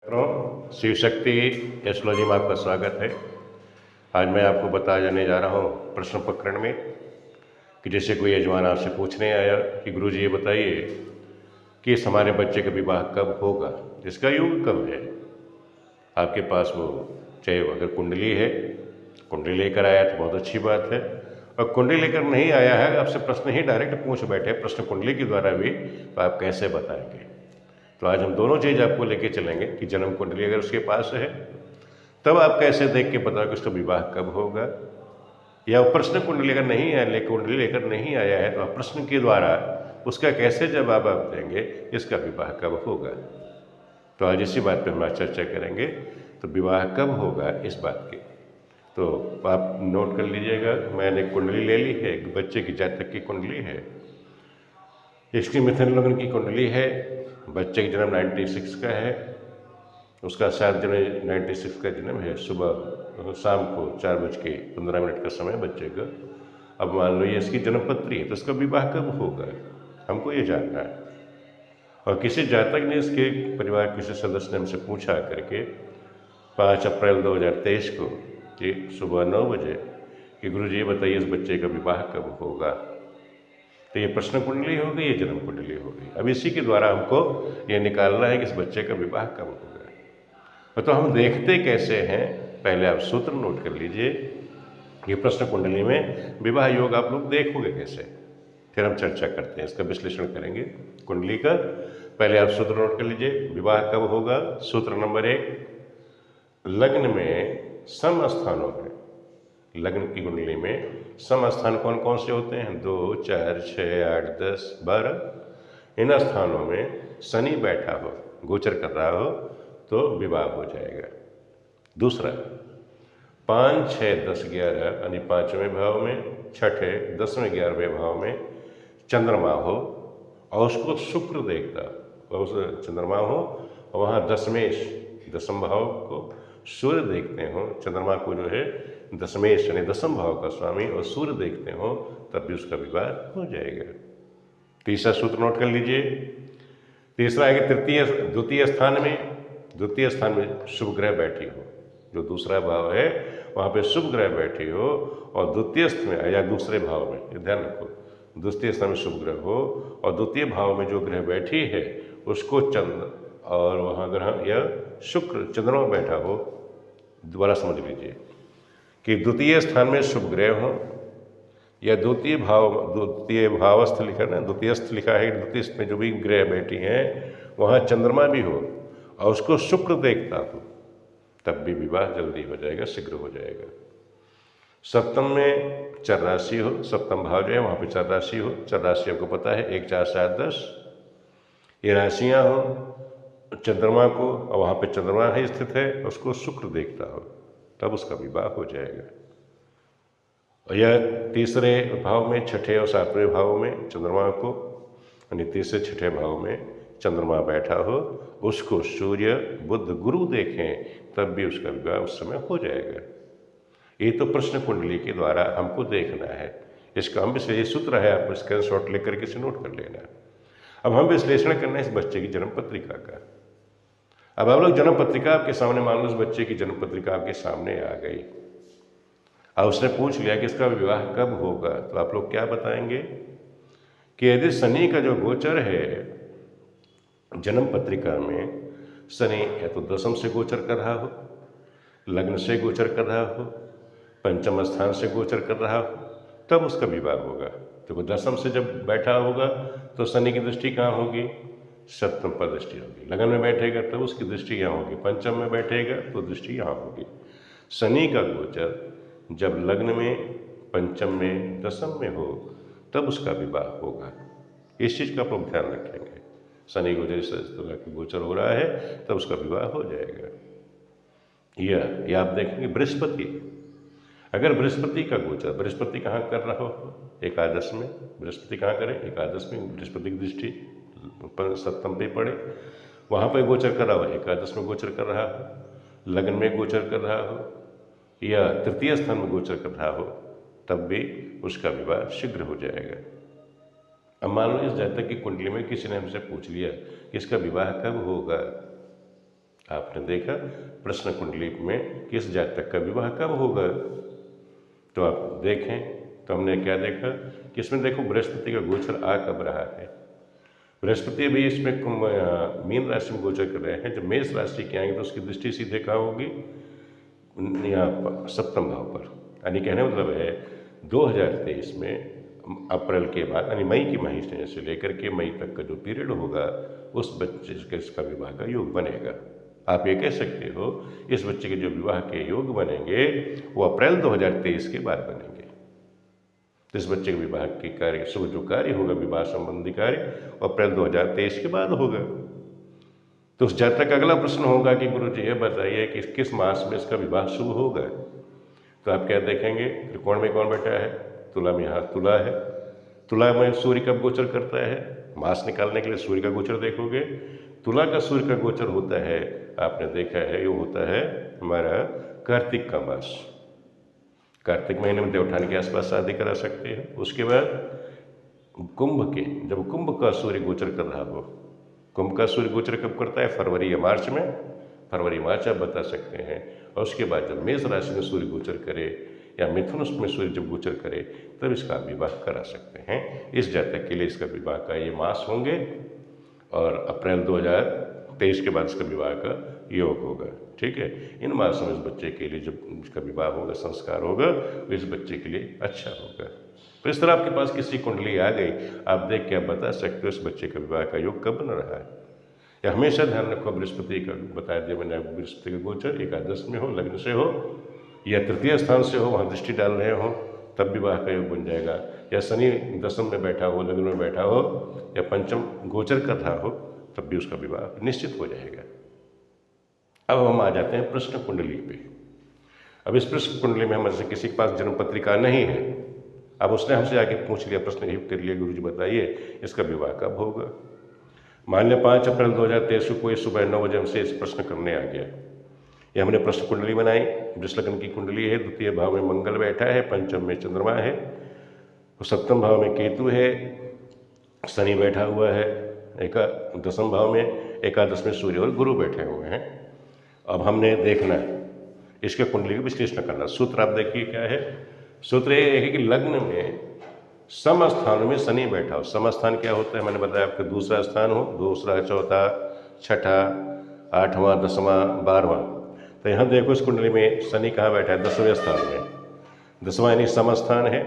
मित्रों, शिव शक्ति एस्ट्रोलॉजी में आपका स्वागत है। आज मैं आपको बता जाने जा रहा हूँ प्रश्न प्रकरण में कि जैसे कोई यजमान आपसे पूछने आया कि गुरुजी ये बताइए कि इस हमारे बच्चे का विवाह कब होगा, जिसका योग कब है। आपके पास वो चाहे अगर कुंडली है, कुंडली लेकर आया तो बहुत अच्छी बात है, और कुंडली लेकर नहीं आया है, आपसे प्रश्न ही डायरेक्ट पूछ बैठे प्रश्न कुंडली के द्वारा भी, तो आप कैसे बताएंगे। तो आज हम दोनों चीज़ आपको लेके चलेंगे कि जन्म कुंडली अगर उसके पास है तब आप कैसे देख के पता कि उसका विवाह कब होगा, या प्रश्न कुंडली अगर नहीं है, कुंडली लेकर नहीं आया है, तो आप प्रश्न के द्वारा उसका कैसे जवाब आप देंगे इसका विवाह कब होगा। तो आज इसी बात पर हम आज चर्चा करेंगे। तो विवाह कब होगा इस बात की, तो आप नोट कर लीजिएगा। मैंने कुंडली ले ली है, एक बच्चे की जातक की कुंडली है, इसकी मिथुन लग्न की कुंडली है, बच्चे का जन्म 96 का है, उसका 7 जनवरी 96 का जन्म है, सुबह शाम को 4:15 का समय बच्चे का। अब मान लो ये इसकी जन्मपत्री है, तो इसका विवाह कब होगा हमको ये जानना है। और किसी जातक ने इसके परिवार के किसी सदस्य ने हमसे पूछा करके 5 अप्रैल 2023 को कि सुबह 9 बजे कि गुरुजी ये बताइए इस बच्चे का विवाह कब होगा। तो ये प्रश्न कुंडली हो गई, ये जन्म कुंडली हो गई। अब इसी के द्वारा हमको ये निकालना है कि इस बच्चे का विवाह कब होगा। तो हम देखते कैसे हैं, पहले आप सूत्र नोट कर लीजिए। ये प्रश्न कुंडली में विवाह योग आप लोग देखोगे कैसे, फिर हम चर्चा करते हैं, इसका विश्लेषण करेंगे कुंडली का। पहले आप सूत्र नोट कर लीजिए, विवाह कब होगा। सूत्र नंबर 1, लग्न में सम स्थानों में, लग्न की कुंडली में सम स्थान कौन कौन से होते हैं, 2, 4, 6, 8, 10, 12। इन स्थानों में शनि बैठा हो, गोचर कर रहा हो, तो विवाह हो जाएगा। दूसरा, 5, 6, 10, 11 यानी 5वें भाव में, 6ठे, 10वें, 11वें भाव में चंद्रमा हो और उसको शुक्र देखता, और उस चंद्रमा हो और वहाँ दसम भाव को सूर्य देखते हो, चंद्रमा को जो है दशमेश यानी दसम भाव का स्वामी और सूर्य देखते हो, तब भी उसका विवाह हो जाएगा। तीसरा सूत्र नोट कर लीजिए। तीसरा है कि द्वितीय स्थान में शुभ ग्रह बैठी हो, जो दूसरा भाव है वहाँ पे शुभ ग्रह बैठी हो, और द्वितीय में या दूसरे भाव में, ये ध्यान रखो, द्वितीय स्थान में शुभ ग्रह हो और द्वितीय भाव में जो ग्रह बैठी है उसको चंद्र, और वहाँ ग्रह या शुक्र चंद्रमा बैठा हो। दोबारा समझ लीजिए कि द्वितीय स्थान में शुभ ग्रह हो या द्वितीय भावस्थ लिखा ना, द्वितीयस्थ लिखा है, द्वितीय में जो भी ग्रह बैठी हैं वहाँ चंद्रमा भी हो और उसको शुक्र देखता हो, तब भी विवाह जल्दी हो जाएगा, शीघ्र हो जाएगा। सप्तम में चर राशि हो, सप्तम भाव जो है वहाँ पे चर राशि हो, चर राशि आपको पता है 1, 4, 7, 10, ये राशियाँ हो चंद्रमा को, और वहाँ पे चंद्रमा ही स्थित है, उसको शुक्र देखता हो, तब उसका विवाह हो जाएगा। और यह तीसरे भाव में, 6ठे और 7वें भाव में चंद्रमा को, यानी तीसरे 6ठे भाव में चंद्रमा बैठा हो, उसको सूर्य बुध गुरु देखें, तब भी उसका विवाह उस समय हो जाएगा। ये तो प्रश्न कुंडली के द्वारा हमको देखना है। इसका हम ये सूत्र है, आप स्क्रीनशॉट लेकर के नोट कर लेना। अब हम विश्लेषण करना है इस बच्चे की जन्म पत्रिका का। अब आप लोग जन्म पत्रिका आपके सामने, मान लो उस बच्चे की जन्म पत्रिका आपके सामने आ गई और उसने पूछ लिया कि इसका विवाह कब होगा, तो आप लोग क्या बताएंगे कि यदि शनि का जो गोचर है जन्म पत्रिका में, शनि या तो दशम से गोचर कर रहा हो, लग्न से गोचर कर रहा हो, पंचम स्थान से गोचर कर रहा हो, तब उसका विवाह होगा। तो दशम से जब बैठा होगा तो शनि की दृष्टि कहाँ होगी, सप्तम पर दृष्टि होगी। लगन में बैठेगा तब उसकी दृष्टि यहाँ होगी, पंचम में बैठेगा तो दृष्टि यहाँ होगी। शनि का गोचर जब लग्न में, पंचम में, दशम में हो, तब उसका विवाह होगा। इस चीज़ का आप लोग ध्यान रखेंगे। शनि गोचर हो रहा है तब उसका विवाह हो जाएगा। यह आप देखेंगे बृहस्पति, अगर बृहस्पति का गोचर, बृहस्पति कहाँ कर रहा हो, एकादश में, बृहस्पति कहाँ करें, एकादश में, बृहस्पति की दृष्टि सप्तम पे पड़े, वहाँ पर गोचर कर रहा हो, एकादश में गोचर कर रहा हो, लगन में गोचर कर रहा हो या तृतीय स्थान में गोचर कर रहा हो, तब भी उसका विवाह शीघ्र हो जाएगा। अब मान लो इस जातक की कुंडली में किसी ने हमसे पूछ लिया कि इसका विवाह कब होगा। आपने देखा प्रश्न कुंडली में किस जातक का विवाह कब होगा, तो आप देखें तो हमने क्या देखा कि इसमें देखो बृहस्पति का गोचर आ कब रहा है। बृहस्पति भी इसमें मीन राशि में गोचर कर रहे हैं। जब मेष राशि के आएंगे तो उसकी दृष्टि सीधे कहाँ होगी, यहाँ पर सप्तम भाव पर। यानी कहने मतलब है 2023 में अप्रैल के बाद यानी मई की महीने से लेकर के मई तक का जो पीरियड होगा उस बच्चे के इसका विवाह का योग बनेगा। आप ये कह सकते हो इस बच्चे के जो विवाह के योग बनेंगे वो अप्रैल 2023 के बाद बनेंगे। तो इस बच्चे के विवाह के कार्य शुभ जो कार्य होगा विवाह संबंधी कार्य अप्रैल 2023 के बाद होगा। तो उस जातक का अगला प्रश्न होगा कि गुरु जी ये बताइए कि किस मास में इसका विवाह शुभ होगा। तो आप क्या देखेंगे, त्रिकोण में कौन बैठा है, तुला में, यहाँ तुला है। तुला में सूर्य कब गोचर करता है, मास निकालने के लिए सूर्य का गोचर देखोगे। तुला का सूर्य का गोचर होता है, आपने देखा है, ये होता है हमारा कार्तिक का मास। कार्तिक महीने में देवठान के आसपास शादी करा सकते हैं। उसके बाद कुंभ के, जब कुंभ का सूर्य गोचर कर रहा हो, कुंभ का सूर्य गोचर कब करता है, फरवरी या मार्च में, फरवरी मार्च आप बता सकते हैं। और उसके बाद जब मेष राशि में सूर्य गोचर करे या मिथुन में सूर्य जब गोचर करे तब इसका विवाह करा सकते हैं। इस जातक के लिए इसका विवाह का ये मास होंगे और अप्रैल 2023 के बाद इसका विवाह का योग होगा। ठीक है, इन मासों में इस बच्चे के लिए जब इसका विवाह होगा, संस्कार होगा, तो इस बच्चे के लिए अच्छा होगा। तो इस तरह आपके पास किसी कुंडली आ गई, आप देख के आप बता सकते हो इस बच्चे का विवाह का योग कब बन रहा है। या हमेशा ध्यान रखो बृहस्पति का, बताया दिया मैंने, बृहस्पति का गोचर एकादश में हो, लग्न से हो या तृतीय स्थान से हो, वहाँ दृष्टि डाल रहे हो तब विवाह का योग बन जाएगा। या शनि दशम में बैठा हो, लग्न में बैठा हो या पंचम गोचर कर रहा हो तब भी उसका विवाह निश्चित हो जाएगा। अब हम आ जाते हैं प्रश्न कुंडली पे। अब इस प्रश्न कुंडली में हमारे से किसी के पास जन्म पत्रिका नहीं है, अब उसने हमसे आके पूछ लिया, प्रश्न यही कर लिया, गुरु जी बताइए इसका विवाह कब होगा। मान लिया 5 अप्रैल 2023 को कोई सुबह 9 बजे हमसे इस प्रश्न करने आ गया। ये हमने प्रश्न कुंडली बनाई, वृष लग्न की कुंडली है, द्वितीय भाव में मंगल बैठा है, पंचम में चंद्रमा है, तो सप्तम भाव में केतु है, शनि बैठा हुआ है, दसम भाव में एकादश में सूर्य और गुरु बैठे हुए हैं। अब हमने देखना है इसके कुंडली का विश्लेषण करना। सूत्र आप देखिए क्या है, सूत्र ये है कि लग्न में समस्थान में शनि बैठा हो। समस्थान क्या होता है, मैंने बताया आपका दूसरा स्थान हो, दूसरा, चौथा, छठा, 8वां, 10वां, 12वां। तो यहाँ देखो इस कुंडली में शनि कहाँ बैठा है, 10वें स्थान में। 10वां यानी समस्थान है।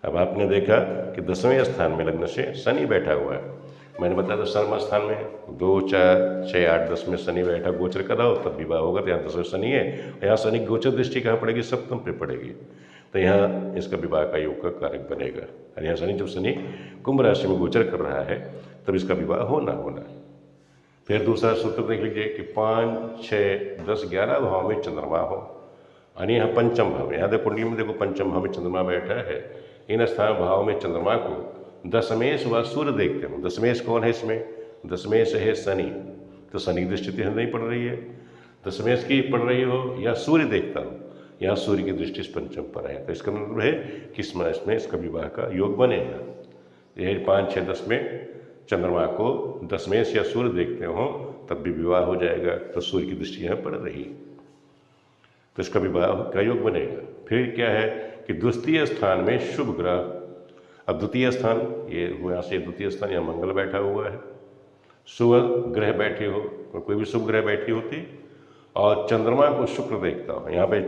अब आपने देखा कि 10वें स्थान में लग्न से शनि बैठा हुआ है। मैंने बताया तो समस्थान में 2, 4, 6, 8, 10 में शनि बैठा गोचर कर रहा हो तब विवाह होगा। तो यहाँ 10वें शनि है, यहाँ शनि गोचर दृष्टि कहाँ पड़ेगी, सप्तम पे पड़ेगी, तो यहाँ इसका विवाह का योग का कारक बनेगा। और यहाँ शनि, जब शनि कुंभ राशि में गोचर कर रहा है तब इसका विवाह होना है। फिर दूसरा सूत्र देख लीजिए कि 5, 6, 10, 11 भाव में चंद्रमा हो, यानी यहाँ पंचम भाव में, यहाँ देखो कुंडली में देखो पंचम भाव में चंद्रमा बैठा है। इन स्थान भाव में चंद्रमा को दशमेश व सूर्य देखते हो। दशमेश कौन है इसमें, दशमेश है शनि, तो शनि की दृष्टि नहीं पड़ रही है, दशमेश की पड़ रही हो या सूर्य देखता हो, यहाँ सूर्य की दृष्टि पंचम पर है, तो इसका मतलब है कि इसमें इसका विवाह का योग बनेगा। यह 5, 6, 10 में चंद्रमा को दशमेश या सूर्य देखते हो तब भी विवाह हो जाएगा, तो सूर्य की दृष्टि यहाँ पड़ रही, तो इसका विवाह का योग बनेगा। फिर क्या है कि द्वितीय स्थान में शुभ ग्रह। अब द्वितीय स्थान ये यहाँ से द्वितीय स्थान, यहाँ मंगल बैठा हुआ है, शुभ ग्रह बैठे हो, कोई भी शुभ ग्रह बैठी होती और चंद्रमा को शुक्र देखता हो, यहाँ पे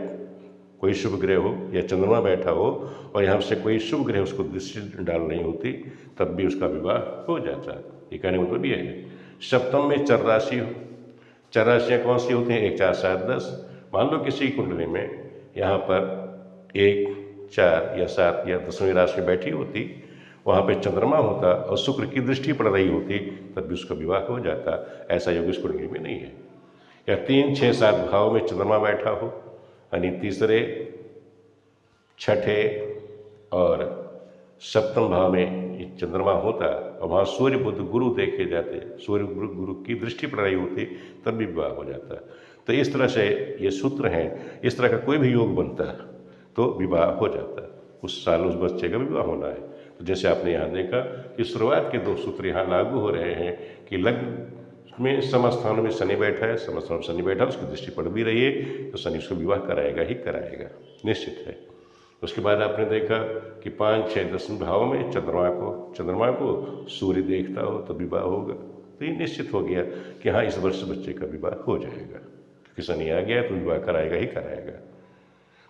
कोई शुभ ग्रह हो या चंद्रमा बैठा हो और यहाँ से कोई शुभ ग्रह उसको दृष्टि डाल रही होती तब भी उसका विवाह हो जाता। ये कहने का मतलब ये है। सप्तम में चर राशि हो, चर राशियाँ कौन सी होती हैं, 1, 4, 7, 10। मान लो किसी कुंडली में यहाँ पर 1, 4 या 7 या 10वीं राशि में बैठी होती, वहाँ पे चंद्रमा होता और शुक्र की दृष्टि पड़ रही होती तब भी उसका विवाह हो जाता। ऐसा योग इस कुंडली में नहीं है। या 3, 6, 7 भाव में चंद्रमा बैठा हो, यानी तीसरे, छठे और सप्तम भाव में चंद्रमा होता और वहाँ सूर्य बुध गुरु देखे जाते, सूर्य गुरु की दृष्टि पड़ रही होती तब भी विवाह हो जाता। तो इस तरह से ये सूत्र हैं, इस तरह का कोई भी योग बनता तो विवाह हो जाता। उस साल उस बच्चे का विवाह होना है। तो जैसे आपने यहाँ देखा कि शुरुआत के 2 सूत्र यहाँ लागू हो रहे हैं कि लग्न उसमें समस्थानों में शनि बैठा है, समस्थानों में शनि बैठा, उसकी दृष्टि पड़ भी रही है तो शनि उसको विवाह कराएगा ही कराएगा, निश्चित है। उसके बाद आपने देखा कि 5, 6, 10 भाव में चंद्रमा को सूर्य देखता हो तो विवाह होगा, तो ये निश्चित हो गया कि हाँ इस वर्ष बच्चे का विवाह हो जाएगा, क्योंकि शनि आ गया तो विवाह कराएगा ही कराएगा।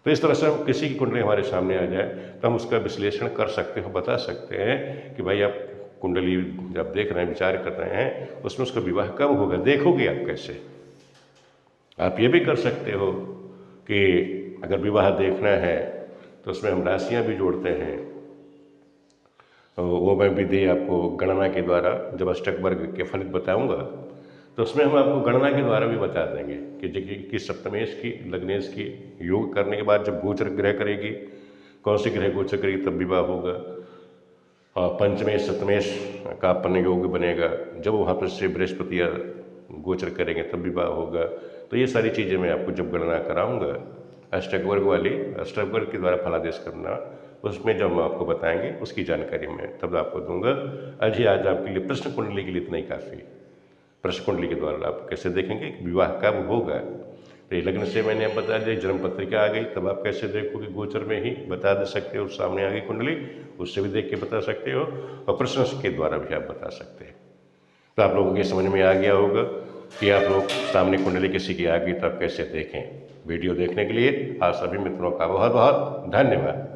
तो इस तरह से हम किसी की कुंडली हमारे सामने आ जाए तो हम उसका विश्लेषण कर सकते हो, बता सकते हैं कि भाई आप कुंडली जब देख रहे हैं, विचार कर रहे हैं, उसमें उसका विवाह कब होगा, देखोगे आप कैसे। आप ये भी कर सकते हो कि अगर विवाह देखना है तो उसमें हम राशियाँ भी जोड़ते हैं, तो वो मैं विधि आपको गणना के द्वारा जब अष्टक वर्ग के फलित बताऊंगा तो उसमें हम आपको गणना के द्वारा भी बता देंगे कि किस सप्तमेश की लग्नेश की योग करने के बाद जब गोचर ग्रह करेगी, कौन से ग्रह गोचर करेगी तब विवाह होगा, और पंचमेश सप्तमेश का अपन योग बनेगा जब वहाँ पर से बृहस्पति या गोचर करेंगे तब विवाह होगा। तो ये सारी चीज़ें मैं आपको जब गणना कराऊंगा अष्टक वर्ग वाली, अष्टक वर्ग के द्वारा फलादेश करना, उसमें जब हम आपको बताएंगे उसकी जानकारी मैं तब आपको दूंगा। आज आपके लिए प्रश्न कुंडली के लिए इतना ही काफ़ी। प्रश्न कुंडली के द्वारा आप कैसे देखेंगे कि विवाह कब होगा, तो ये लग्न से मैंने अब बता दिया, जन्म पत्रिका आ गई तब आप कैसे देखोगे, गोचर में ही बता दे सकते हो, सामने आ गई कुंडली उससे भी देख के बता सकते हो, और प्रश्न के द्वारा भी आप बता सकते हैं। तो आप लोगों के समझ में आ गया होगा कि आप लोग सामने कुंडली किसी की आ गई तो आप कैसे देखें। वीडियो देखने के लिए आप सभी मित्रों का बहुत बहुत धन्यवाद।